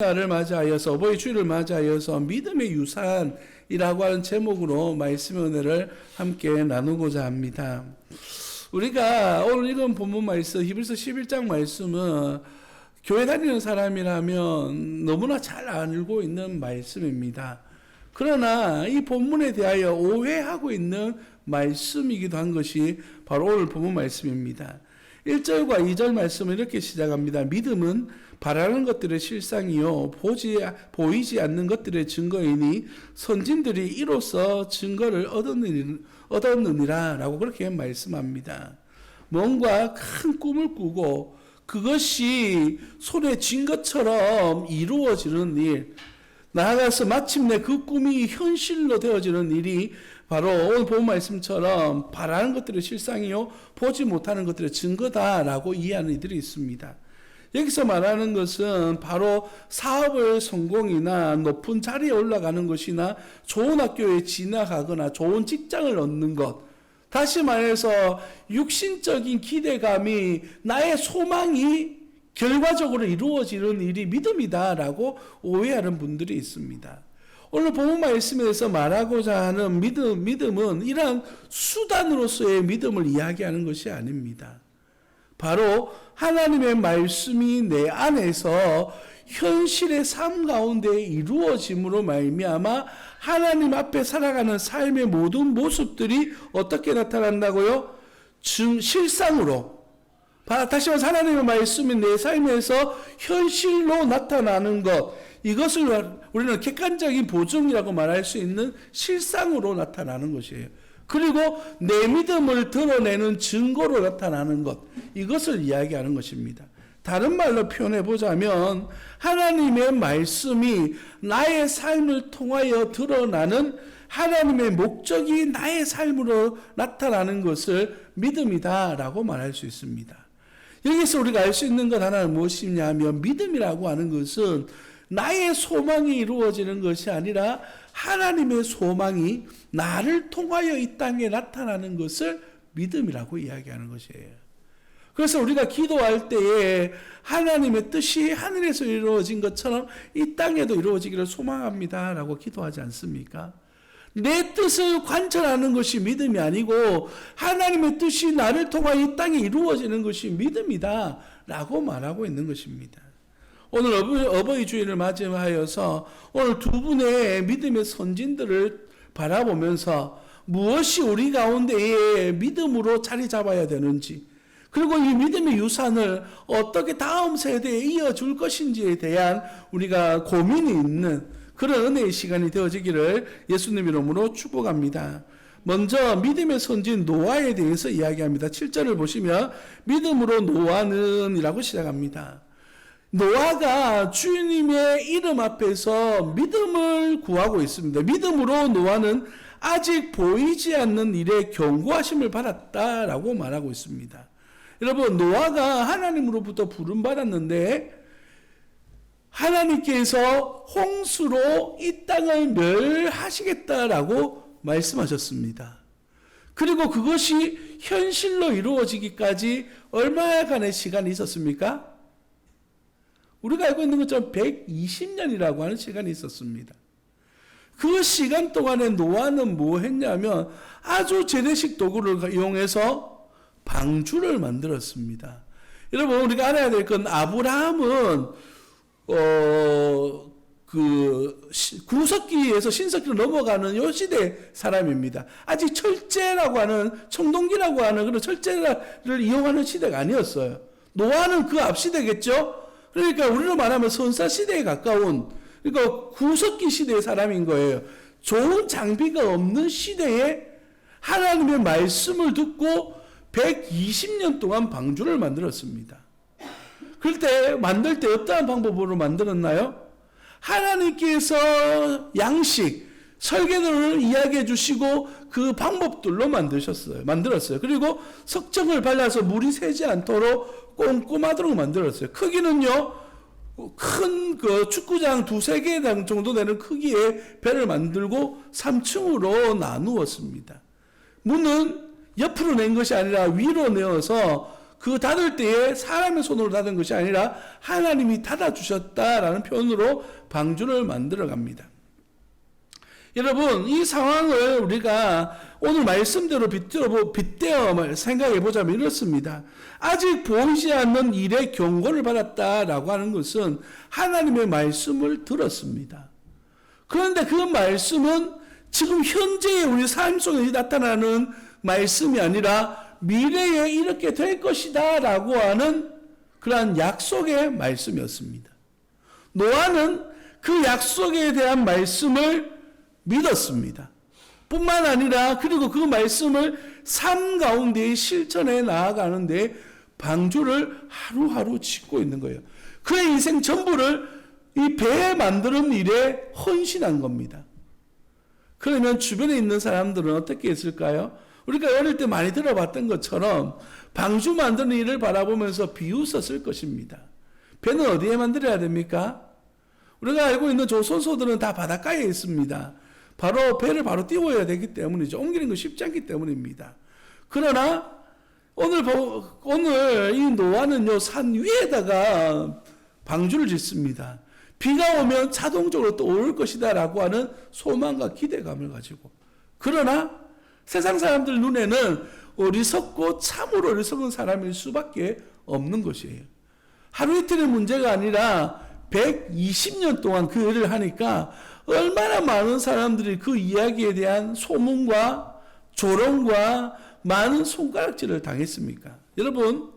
날을 맞이하여서 어버이 주일을 맞이하여서 믿음의 유산이라고 하는 제목으로 말씀의 은혜를 함께 나누고자 합니다. 우리가 오늘 읽은 본문 말씀 히브리서 11장 말씀은 교회 다니는 사람이라면 너무나 잘 알고 있는 말씀입니다. 그러나 이 본문에 대하여 오해하고 있는 말씀이기도 한 것이 바로 오늘 본문 말씀입니다. 1절과 2절 말씀은 이렇게 시작합니다. 믿음은 바라는 것들의 실상이요 보이지 않는 것들의 증거이니 선진들이 이로써 증거를 얻었느니라 라고 그렇게 말씀합니다. 뭔가 큰 꿈을 꾸고 그것이 손에 쥔 것처럼 이루어지는 일, 나아가서 마침내 그 꿈이 현실로 되어지는 일이 바로 오늘 본 말씀처럼 바라는 것들의 실상이요 보지 못하는 것들의 증거다라고 이해하는 이들이 있습니다. 여기서 말하는 것은 바로 사업을 성공이나 높은 자리에 올라가는 것이나 좋은 학교에 진학하거나 좋은 직장을 얻는 것, 다시 말해서 육신적인 기대감이 나의 소망이 결과적으로 이루어지는 일이 믿음이다라고 오해하는 분들이 있습니다. 오늘 본문 말씀에서 말하고자 하는 믿음은 이러한 수단으로서의 믿음을 이야기하는 것이 아닙니다. 바로 하나님의 말씀이 내 안에서 현실의 삶 가운데 이루어짐으로 말미암아 하나님 앞에 살아가는 삶의 모든 모습들이 어떻게 나타난다고요? 실상으로, 다시 말해서 하나님의 말씀이 내 삶에서 현실로 나타나는 것, 이것을 우리는 객관적인 보증이라고 말할 수 있는 실상으로 나타나는 것이에요. 그리고 내 믿음을 드러내는 증거로 나타나는 것, 이것을 이야기하는 것입니다. 다른 말로 표현해 보자면 하나님의 말씀이 나의 삶을 통하여 드러나는 하나님의 목적이 나의 삶으로 나타나는 것을 믿음이다라고 말할 수 있습니다. 여기서 우리가 알 수 있는 것 하나는 무엇이냐 하면 믿음이라고 하는 것은 나의 소망이 이루어지는 것이 아니라 하나님의 소망이 나를 통하여 이 땅에 나타나는 것을 믿음이라고 이야기하는 것이에요. 그래서 우리가 기도할 때에 하나님의 뜻이 하늘에서 이루어진 것처럼 이 땅에도 이루어지기를 소망합니다 라고 기도하지 않습니까? 내 뜻을 관철하는 것이 믿음이 아니고 하나님의 뜻이 나를 통하여 이 땅에 이루어지는 것이 믿음이다 라고 말하고 있는 것입니다. 오늘 어버이 주일을 맞이하여서 오늘 두 분의 믿음의 선진들을 바라보면서 무엇이 우리 가운데에 믿음으로 자리 잡아야 되는지, 그리고 이 믿음의 유산을 어떻게 다음 세대에 이어줄 것인지에 대한 우리가 고민이 있는 그런 은혜의 시간이 되어지기를 예수님 이름으로 축복합니다. 먼저 믿음의 선진 노아에 대해서 이야기합니다. 7절을 보시면 믿음으로 노아는 이라고 시작합니다. 노아가 주님의 이름 앞에서 믿음을 구하고 있습니다. 믿음으로 노아는 아직 보이지 않는 일에 경고하심을 받았다라고 말하고 있습니다. 여러분, 노아가 하나님으로부터 부름받았는데 하나님께서 홍수로 이 땅을 멸하시겠다라고 말씀하셨습니다. 그리고 그것이 현실로 이루어지기까지 얼마간의 시간이 있었습니까? 우리가 알고 있는 것처럼 120년이라고 하는 시간이 있었습니다. 그 시간 동안에 노아는 뭐 했냐면 아주 재래식 도구를 이용해서 방주를 만들었습니다. 여러분, 우리가 알아야 될 건 아브라함은 구석기에서 신석기로 넘어가는 요 시대 사람입니다. 아직 철제라고 하는, 청동기라고 하는 그런 철제를 이용하는 시대가 아니었어요. 노아는 그 앞 시대겠죠? 그러니까 우리로 말하면 선사 시대에 가까운, 그러니까 구석기 시대의 사람인 거예요. 좋은 장비가 없는 시대에 하나님의 말씀을 듣고 120년 동안 방주를 만들었습니다. 그럴 때 만들 때 어떠한 방법으로 만들었나요? 하나님께서 양식, 설계도를 이야기해 주시고 그 방법들로 만들었어요. 그리고 석정을 발라서 물이 새지 않도록 꼼꼼하도록 만들었어요. 크기는요, 큰 축구장 2-3개 정도 되는 크기의 배를 만들고 3층으로 나누었습니다. 문은 옆으로 낸 것이 아니라 위로 내어서 그 닫을 때에 사람의 손으로 닫은 것이 아니라 하나님이 닫아주셨다라는 표현으로 방주를 만들어 갑니다. 여러분, 이 상황을 우리가 오늘 말씀대로 빗대어 생각해 보자면 이렇습니다. 아직 보이지 않는 일의 경고를 받았다라고 하는 것은 하나님의 말씀을 들었습니다. 그런데 그 말씀은 지금 현재의 우리 삶 속에 나타나는 말씀이 아니라 미래에 이렇게 될 것이다 라고 하는 그러한 약속의 말씀이었습니다. 노아는 그 약속에 대한 말씀을 믿었습니다. 뿐만 아니라 그리고 그 말씀을 삶 가운데 실천해 나아가는데 방주를 하루하루 짓고 있는 거예요. 그의 인생 전부를 이 배 만드는 일에 헌신한 겁니다. 그러면 주변에 있는 사람들은 어떻게 했을까요? 우리가 어릴 때 많이 들어봤던 것처럼 방주 만드는 일을 바라보면서 비웃었을 것입니다. 배는 어디에 만들어야 됩니까? 우리가 알고 있는 조선소들은 다 바닷가에 있습니다. 바로 배를 바로 띄워야 되기 때문이죠. 옮기는 거 쉽지 않기 때문입니다. 그러나 오늘 이 노아는요, 산 위에다가 방주를 짓습니다. 비가 오면 자동적으로 또 올 것이다 라고 하는 소망과 기대감을 가지고. 그러나 세상 사람들 눈에는 어리석고 참으로 어리석은 사람일 수밖에 없는 것이에요. 하루 이틀의 문제가 아니라 120년 동안 그 일을 하니까 얼마나 많은 사람들이 그 이야기에 대한 소문과 조롱과 많은 손가락질을 당했습니까? 여러분,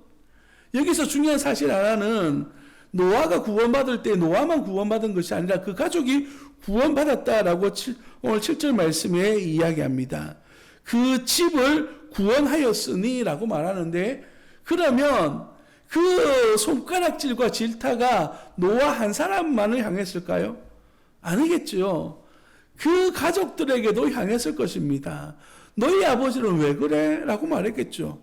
여기서 중요한 사실 하나는 노아가 구원받을 때 노아만 구원받은 것이 아니라 그 가족이 구원받았다라고 오늘 7절 말씀에 이야기합니다. 그 집을 구원하였으니 라고 말하는데, 그러면 그 손가락질과 질타가 노아 한 사람만을 향했을까요? 아니겠죠. 그 가족들에게도 향했을 것입니다. 너희 아버지는 왜 그래? 라고 말했겠죠.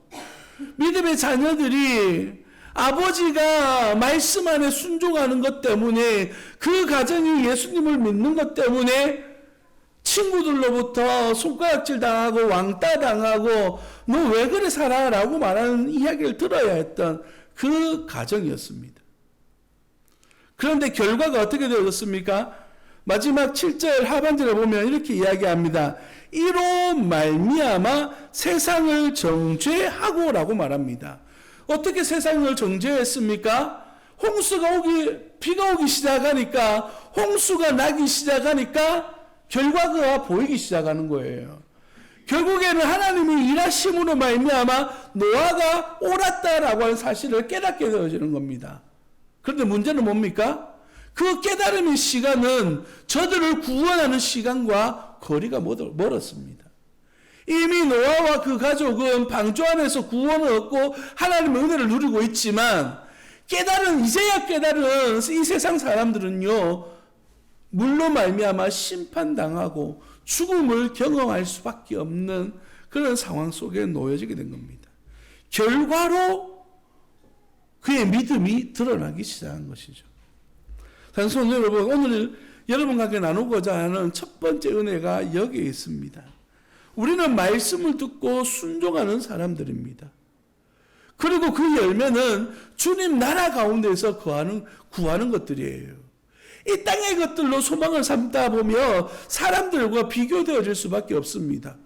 믿음의 자녀들이 아버지가 말씀 안에 순종하는 것 때문에, 그 가정이 예수님을 믿는 것 때문에 친구들로부터 손가락질 당하고 왕따 당하고 너 왜 그래 살아? 라고 말하는 이야기를 들어야 했던 그 가정이었습니다. 그런데 결과가 어떻게 되었습니까? 마지막 7절 하반절에 보면 이렇게 이야기합니다. 이로 말미암아 세상을 정죄하고 라고 말합니다. 어떻게 세상을 정죄했습니까? 비가 오기 시작하니까, 홍수가 나기 시작하니까 결과가 보이기 시작하는 거예요. 결국에는 하나님이 일하심으로 말미암아 노아가 옳았다라고 하는 사실을 깨닫게 되어지는 겁니다. 그런데 문제는 뭡니까? 그 깨달음의 시간은 저들을 구원하는 시간과 거리가 멀었습니다. 이미 노아와 그 가족은 방주 안에서 구원을 얻고 하나님의 은혜를 누리고 있지만, 이제야 깨달은 이 세상 사람들은요, 물로 말미암아 심판당하고 죽음을 경험할 수밖에 없는 그런 상황 속에 놓여지게 된 겁니다. 결과로 그의 믿음이 드러나기 시작한 것이죠. 사랑하는 여러분, 오늘 여러분과 함께 나누고자 하는 첫 번째 은혜가 여기에 있습니다. 우리는 말씀을 듣고 순종하는 사람들입니다. 그리고 그 열매는 주님 나라 가운데서 구하는 것들이에요. 이 땅의 것들로 소망을 삼다 보며 사람들과 비교되어질 수밖에 없습니다.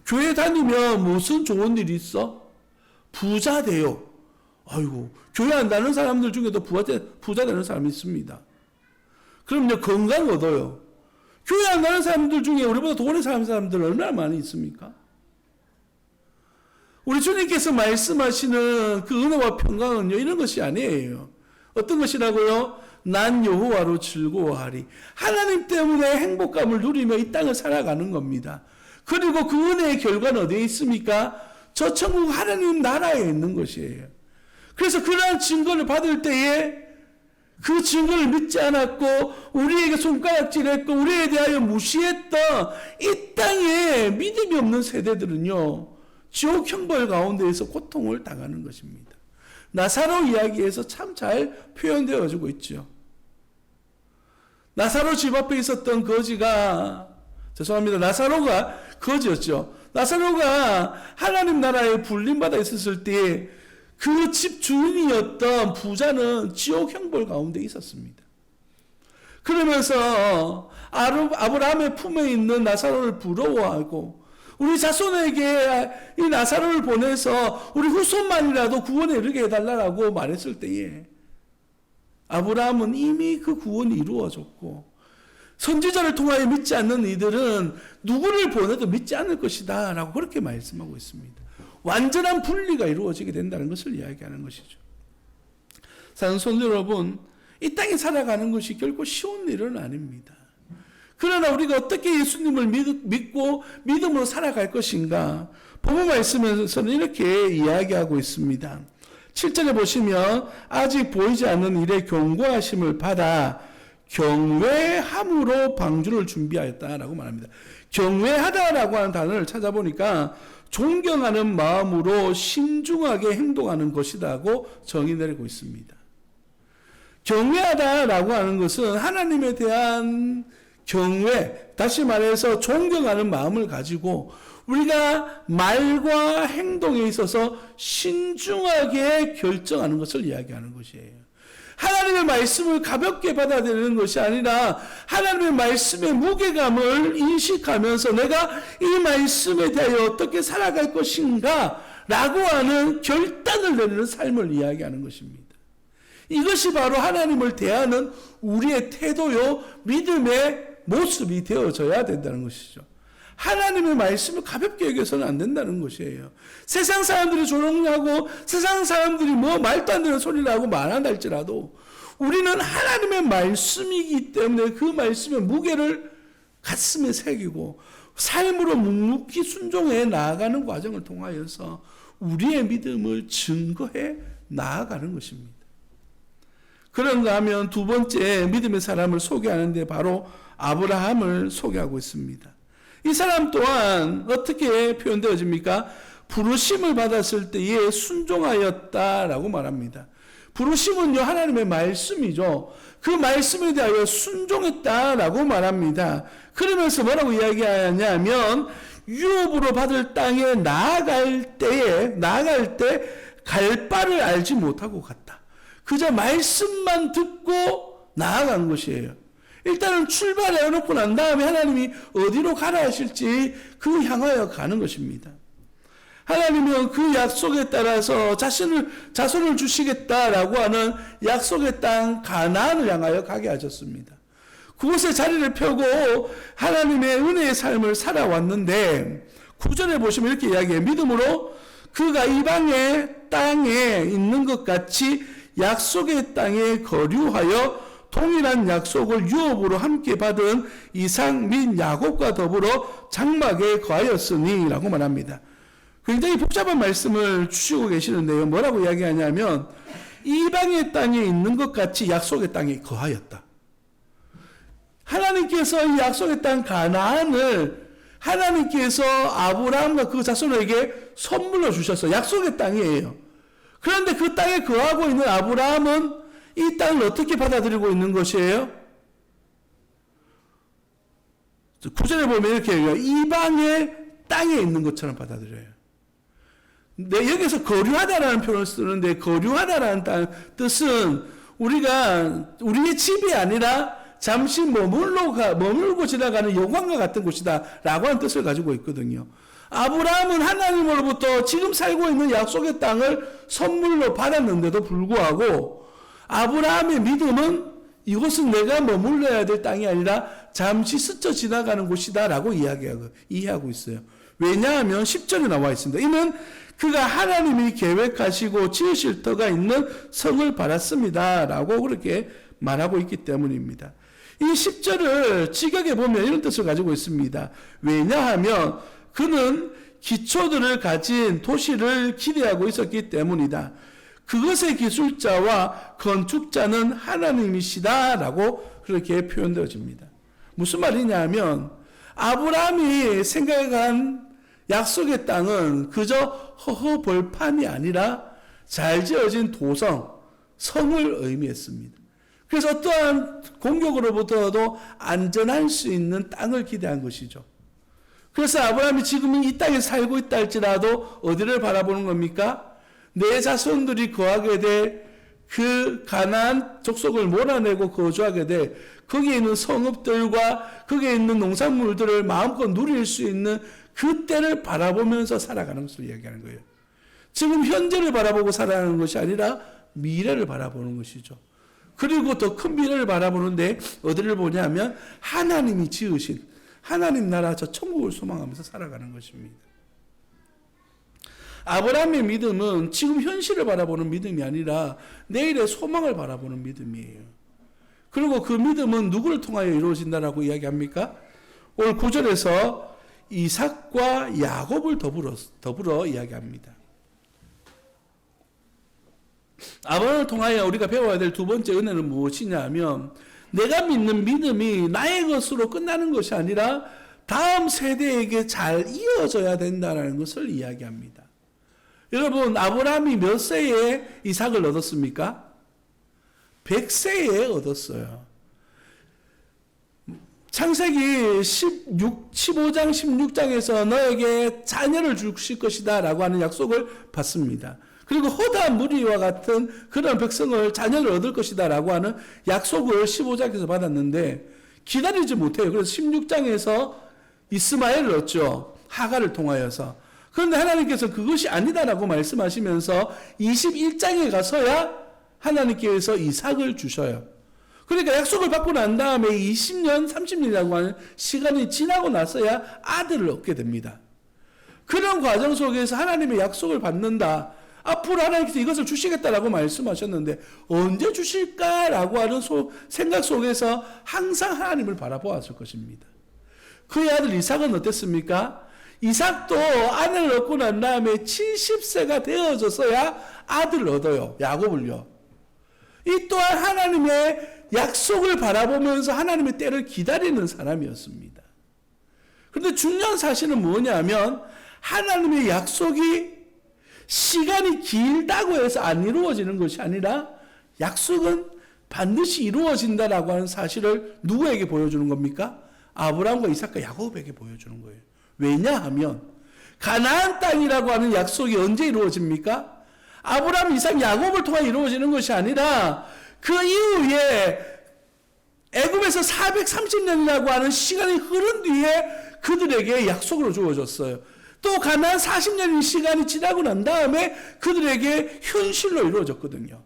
교회 다니면 무슨 좋은 일이 있어? 부자 돼요. 아이고, 교회 안 다니는 사람들 중에도 부자 되는 사람이 있습니다. 그럼요, 건강 얻어요. 교회 안 가는 사람들 중에 우리보다 돈이 사는 사람들 얼마나 많이 있습니까? 우리 주님께서 말씀하시는 그 은혜와 평강은요, 이런 것이 아니에요. 어떤 것이라고요? 난 여호와로 즐거워하리. 하나님 때문에 행복감을 누리며 이 땅을 살아가는 겁니다. 그리고 그 은혜의 결과는 어디에 있습니까? 저 천국 하나님 나라에 있는 것이에요. 그래서 그러한 증거를 받을 때에 그 증거를 믿지 않았고 우리에게 손가락질했고 우리에 대하여 무시했던 이 땅에 믿음이 없는 세대들은요, 지옥 형벌 가운데에서 고통을 당하는 것입니다. 나사로 이야기에서 참 잘 표현되어지고 있죠. 나사로 집 앞에 있었던 나사로가 거지였죠. 나사로가 하나님 나라에 불림받아 있었을 때 그 집 주인이었던 부자는 지옥 형벌 가운데 있었습니다. 그러면서 아브라함의 품에 있는 나사로를 부러워하고 우리 자손에게 이 나사로를 보내서 우리 후손만이라도 구원에 이르게 해달라고 말했을 때에 아브라함은 이미 그 구원이 이루어졌고 선지자를 통하여 믿지 않는 이들은 누구를 보내도 믿지 않을 것이다 라고 그렇게 말씀하고 있습니다. 완전한 분리가 이루어지게 된다는 것을 이야기하는 것이죠. 사랑하는 성도 여러분, 이 땅에 살아가는 것이 결코 쉬운 일은 아닙니다. 그러나 우리가 어떻게 예수님을 믿고 믿음으로 살아갈 것인가? 본문 말씀에서는 이렇게 이야기하고 있습니다. 7절에 보시면 아직 보이지 않는 일에 경고하심을 받아 경외함으로 방주를 준비하였다라고 말합니다. 경외하다라고 하는 단어를 찾아보니까 존경하는 마음으로 신중하게 행동하는 것이라고 정의 내리고 있습니다. 경외하다라고 하는 것은 하나님에 대한 경외, 다시 말해서 존경하는 마음을 가지고 우리가 말과 행동에 있어서 신중하게 결정하는 것을 이야기하는 것이에요. 하나님의 말씀을 가볍게 받아들이는 것이 아니라 하나님의 말씀의 무게감을 인식하면서 내가 이 말씀에 대하여 어떻게 살아갈 것인가 라고 하는 결단을 내리는 삶을 이야기하는 것입니다. 이것이 바로 하나님을 대하는 우리의 태도요, 믿음의 모습이 되어져야 된다는 것이죠. 하나님의 말씀을 가볍게 여겨서는 안 된다는 것이에요. 세상 사람들이 조롱하고 세상 사람들이 말도 안 되는 소리를 하고 말한다 할지라도 우리는 하나님의 말씀이기 때문에 그 말씀의 무게를 가슴에 새기고 삶으로 묵묵히 순종해 나아가는 과정을 통하여서 우리의 믿음을 증거해 나아가는 것입니다. 그런가 하면 두 번째 믿음의 사람을 소개하는데 바로 아브라함을 소개하고 있습니다. 이 사람 또한 어떻게 표현되어집니까? 부르심을 받았을 때에 순종하였다라고 말합니다. 부르심은요, 하나님의 말씀이죠. 그 말씀에 대하여 순종했다라고 말합니다. 그러면서 뭐라고 이야기하냐면 유업으로 받을 땅에 나아갈 때 갈 바를 알지 못하고 갔다. 그저 말씀만 듣고 나아간 것이에요. 일단은 출발해 놓고 난 다음에 하나님이 어디로 가라 하실지 그 향하여 가는 것입니다. 하나님은 그 약속에 따라서 자손을 주시겠다라고 하는 약속의 땅 가나안을 향하여 가게 하셨습니다. 그곳에 자리를 펴고 하나님의 은혜의 삶을 살아왔는데 9절에 보시면 이렇게 이야기해요. 믿음으로 그가 이방의 땅에 있는 것 같이 약속의 땅에 거류하여 동일한 약속을 유업으로 함께 받은 이삭 및 야곱과 더불어 장막에 거하였으니 라고 말합니다. 굉장히 복잡한 말씀을 주시고 계시는데요. 뭐라고 이야기하냐면 이방의 땅에 있는 것 같이 약속의 땅에 거하였다. 하나님께서 이 약속의 땅 가나안을 하나님께서 아브라함과 그 자손에게 선물로 주셨어요. 약속의 땅이에요. 그런데 그 땅에 거하고 있는 아브라함은 이 땅을 어떻게 받아들이고 있는 것이에요? 9절에 보면 이렇게 해요. 이방의 땅에 있는 것처럼 받아들여요. 네, 여기서 거류하다라는 표현을 쓰는데 거류하다라는 뜻은 우리의 집이 아니라 잠시 머물고 지나가는 여관과 같은 곳이다 라고 하는 뜻을 가지고 있거든요. 아브라함은 하나님으로부터 지금 살고 있는 약속의 땅을 선물로 받았는데도 불구하고 아브라함의 믿음은 이곳은 내가 머물러야 될 땅이 아니라 잠시 스쳐 지나가는 곳이다 라고 이해하고 있어요. 왜냐하면 10절에 나와 있습니다. 이는 그가 하나님이 계획하시고 지으실 터가 있는 성을 받았습니다 라고 그렇게 말하고 있기 때문입니다. 이 10절을 직역해 보면 이런 뜻을 가지고 있습니다. 왜냐하면 그는 기초들을 가진 도시를 기대하고 있었기 때문이다. 그것의 기술자와 건축자는 하나님이시다 라고 그렇게 표현되어집니다. 무슨 말이냐 하면 아브라함이 생각한 약속의 땅은 그저 허허벌판이 아니라 잘 지어진 성을 의미했습니다. 그래서 어떠한 공격으로부터도 안전할 수 있는 땅을 기대한 것이죠. 그래서 아브라함이 지금 이 땅에 살고 있다 할지라도 어디를 바라보는 겁니까? 내 자손들이 거하게 될 그 가나안 족속을 몰아내고 거주하게 돼 거기에 있는 성읍들과 거기에 있는 농산물들을 마음껏 누릴 수 있는 그 때를 바라보면서 살아가는 것을 이야기하는 거예요. 지금 현재를 바라보고 살아가는 것이 아니라 미래를 바라보는 것이죠. 그리고 더 큰 미래를 바라보는데 어디를 보냐면 하나님이 지으신 하나님 나라 저 천국을 소망하면서 살아가는 것입니다. 아브라함의 믿음은 지금 현실을 바라보는 믿음이 아니라 내일의 소망을 바라보는 믿음이에요. 그리고 그 믿음은 누구를 통하여 이루어진다라고 이야기합니까? 오늘 9절에서 이삭과 야곱을 더불어 이야기합니다. 아브라함을 통하여 우리가 배워야 될 두 번째 은혜는 무엇이냐 하면 내가 믿는 믿음이 나의 것으로 끝나는 것이 아니라 다음 세대에게 잘 이어져야 된다는 것을 이야기합니다. 여러분, 아브라함이 몇 세에 이삭을 얻었습니까? 100세에 얻었어요. 창세기 15장 16장에서 너에게 자녀를 주실 것이다 라고 하는 약속을 받습니다. 그리고 허다한 무리와 같은 그런 백성을 자녀를 얻을 것이다 라고 하는 약속을 15장에서 받았는데 기다리지 못해요. 그래서 16장에서 이스마엘을 얻죠. 하갈을 통하여서. 그런데 하나님께서 그것이 아니다라고 말씀하시면서 21장에 가서야 하나님께서 이삭을 주셔요. 그러니까 약속을 받고 난 다음에 20년, 30년이라고 하는 시간이 지나고 나서야 아들을 얻게 됩니다. 그런 과정 속에서 하나님의 약속을 받는다. 앞으로 하나님께서 이것을 주시겠다라고 말씀하셨는데 언제 주실까라고 하는 생각 속에서 항상 하나님을 바라보았을 것입니다. 그의 아들 이삭은 어땠습니까? 이삭도 아내를 얻고 난 다음에 70세가 되어져서야 아들을 얻어요. 야곱을요. 이 또한 하나님의 약속을 바라보면서 하나님의 때를 기다리는 사람이었습니다. 그런데 중요한 사실은 뭐냐면 하나님의 약속이 시간이 길다고 해서 안 이루어지는 것이 아니라 약속은 반드시 이루어진다라고 하는 사실을 누구에게 보여주는 겁니까? 아브라함과 이삭과 야곱에게 보여주는 거예요. 왜냐하면 가나안 땅이라고 하는 약속이 언제 이루어집니까? 아브라함, 이삭, 야곱을 통해 이루어지는 것이 아니라 그 이후에 애굽에서 430년이라고 하는 시간이 흐른 뒤에 그들에게 약속으로 주어졌어요. 또 가나안 40년의 시간이 지나고 난 다음에 그들에게 현실로 이루어졌거든요.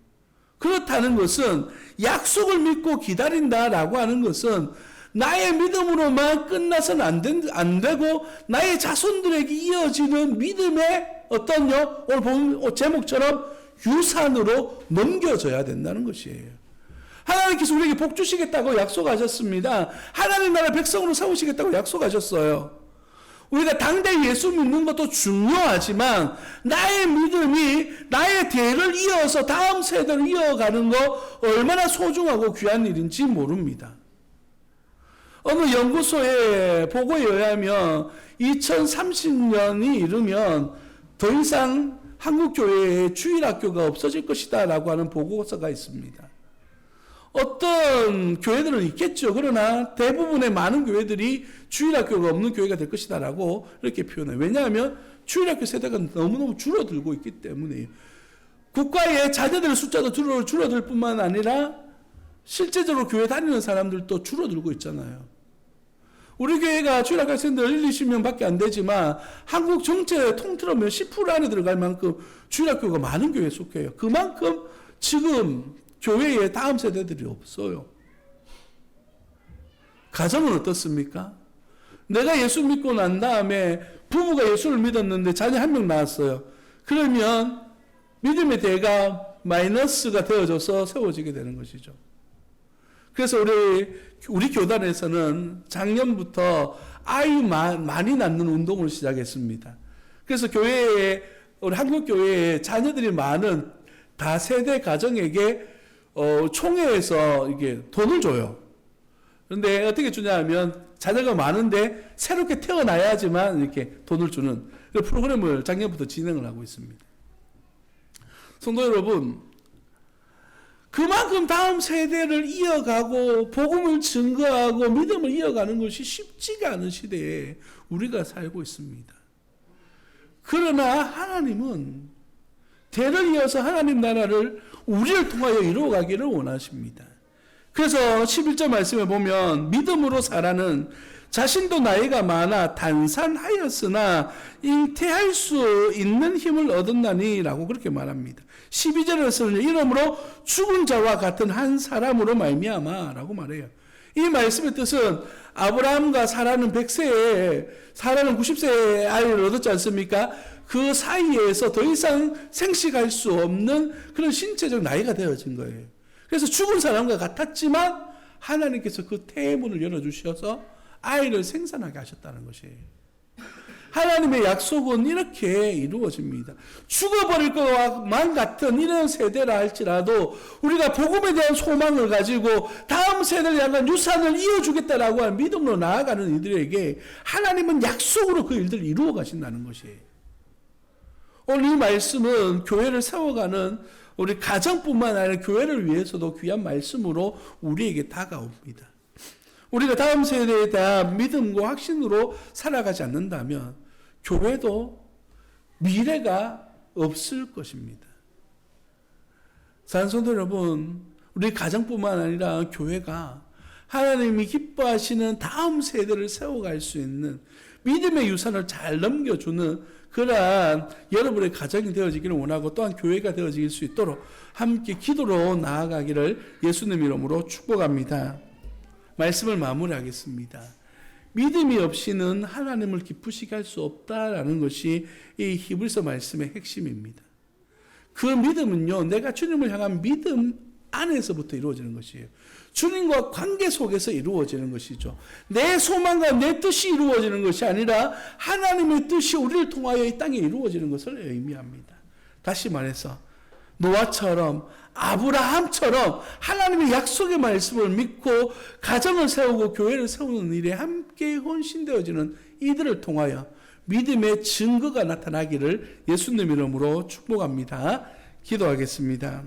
그렇다는 것은 약속을 믿고 기다린다라고 하는 것은 나의 믿음으로만 끝나서는 안 되고 나의 자손들에게 이어지는 믿음의 어떤요? 오늘 본 제목처럼 유산으로 넘겨져야 된다는 것이에요. 하나님께서 우리에게 복 주시겠다고 약속하셨습니다. 하나님 나라 백성으로 세우시겠다고 약속하셨어요. 우리가 당대 예수 믿는 것도 중요하지만 나의 믿음이 나의 대를 이어서 다음 세대를 이어가는 거 얼마나 소중하고 귀한 일인지 모릅니다. 어느 연구소의 보고에 의하면 2030년이 이르면 더 이상 한국교회에 주일학교가 없어질 것이다 라고 하는 보고서가 있습니다. 어떤 교회들은 있겠죠. 그러나 대부분의 많은 교회들이 주일학교가 없는 교회가 될 것이다 라고 이렇게 표현해요. 왜냐하면 주일학교 세대가 너무너무 줄어들고 있기 때문에요. 국가의 자녀들 숫자도 줄어들 뿐만 아니라 실제적으로 교회 다니는 사람들도 줄어들고 있잖아요. 우리 교회가 주일학교 학생들 1, 20명 밖에 안 되지만 한국 전체 통틀어 몇십 프로 안에 들어갈 만큼 주일학교가 많은 교회에 속해요. 그만큼 지금 교회에 다음 세대들이 없어요. 가정은 어떻습니까? 내가 예수 믿고 난 다음에 부부가 예수를 믿었는데 자녀 한 명 낳았어요. 그러면 믿음의 대가 마이너스가 되어져서 세워지게 되는 것이죠. 그래서 우리 교단에서는 작년부터 아이 많이 낳는 운동을 시작했습니다. 그래서 우리 한국교회에 자녀들이 많은 다세대 가정에게 총회에서 이게 돈을 줘요. 그런데 어떻게 주냐 하면 자녀가 많은데 새롭게 태어나야지만 이렇게 돈을 주는 그 프로그램을 작년부터 진행을 하고 있습니다. 성도 여러분, 그만큼 다음 세대를 이어가고 복음을 증거하고 믿음을 이어가는 것이 쉽지가 않은 시대에 우리가 살고 있습니다. 그러나 하나님은 대를 이어서 하나님 나라를 우리를 통하여 이루어가기를 원하십니다. 그래서 11절 말씀에 보면 믿음으로 사라는 자신도 나이가 많아 단산하였으나 잉태할 수 있는 힘을 얻었나니 라고 그렇게 말합니다. 12절에서는 이러므로 죽은 자와 같은 한 사람으로 말미암아 라고 말해요. 이 말씀의 뜻은 아브라함과 사라는 100세에 사라는 90세에 아이를 얻었지 않습니까? 그 사이에서 더 이상 생식할 수 없는 그런 신체적 나이가 되어진 거예요. 그래서 죽은 사람과 같았지만 하나님께서 그 태의 문을 열어주셔서 아이를 생산하게 하셨다는 것이에요. 하나님의 약속은 이렇게 이루어집니다. 죽어버릴 것만 같은 이런 세대라 할지라도 우리가 복음에 대한 소망을 가지고 다음 세대를 향한 유산을 이어주겠다라고 하는 믿음으로 나아가는 이들에게 하나님은 약속으로 그 일들을 이루어 가신다는 것이에요. 오늘 이 말씀은 교회를 세워가는 우리 가정뿐만 아니라 교회를 위해서도 귀한 말씀으로 우리에게 다가옵니다. 우리가 다음 세대에 대한 믿음과 확신으로 살아가지 않는다면 교회도 미래가 없을 것입니다. 사랑하는 성도 여러분, 우리 가정뿐만 아니라 교회가 하나님이 기뻐하시는 다음 세대를 세워갈 수 있는 믿음의 유산을 잘 넘겨주는 그러한 여러분의 가정이 되어지기를 원하고 또한 교회가 되어질 수 있도록 함께 기도로 나아가기를 예수님 이름으로 축복합니다. 말씀을 마무리하겠습니다. 믿음이 없이는 하나님을 기쁘시게 할 수 없다라는 것이 이 히브리서 말씀의 핵심입니다. 그 믿음은요, 내가 주님을 향한 믿음 안에서부터 이루어지는 것이에요. 주님과 관계 속에서 이루어지는 것이죠. 내 소망과 내 뜻이 이루어지는 것이 아니라 하나님의 뜻이 우리를 통하여 이 땅에 이루어지는 것을 의미합니다. 다시 말해서 노아처럼 아브라함처럼 하나님의 약속의 말씀을 믿고 가정을 세우고 교회를 세우는 일에 함께 헌신되어지는 이들을 통하여 믿음의 증거가 나타나기를 예수님 이름으로 축복합니다. 기도하겠습니다.